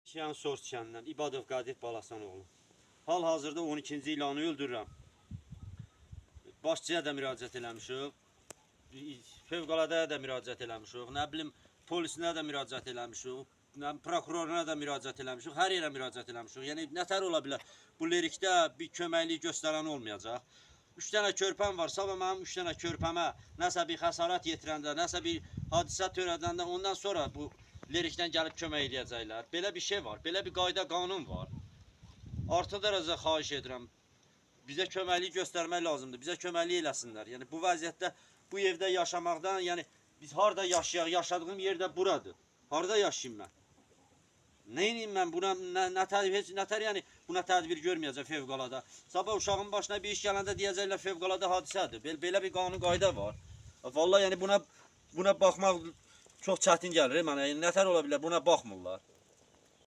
Şiyan Sors kənindən İbadov Qadir Balasanoğlu. Hal-hazırda 12-ci ilanı öldürürəm. Başçıya da müraciət eləmişik. Fövqəladəyə də müraciət eləmişik. Nə bilim, polisinə də müraciət eləmişik. Prokuroruna da müraciət eləmişik. Hər yerə müraciət eləmişik. Yəni, nətər ola bilər? Bu lirikdə bir köməklik göstərən olmayacaq. 3 dənə körpəm var. Sabah mənim 3 dənə körpəmə nəsə bir xəsarət yetirəndə, nəsə bir hadisə törədəndə ondan sonra bu lirikdən gəlib kömək edəcəklər. Belə bir şey var. Belə bir qayda qanun var. Artıq dərəcədə xahiş edirəm. Bizə köməklik göstərmək lazımdır. Bizə köməklik eləsinlər. Yəni bu vəziyyətdə, bu evdə yaşamaqdan, yəni biz harda yaşayaq, yaşadığım yerdə buradır. Harda yaşayayım mən? Neyniyim mən buna, nətər yəni buna tədbir görməyəcək fövqəladə. Sabah uşağın başına bir iş gələndə deyəcəklər fövqəladə hadisədir. Belə bir qanun qayda var. Vallahi yəni buna baxmaq çox çətin gəlir mənə. Yəni nətər ola bilər? Buna baxmırlar.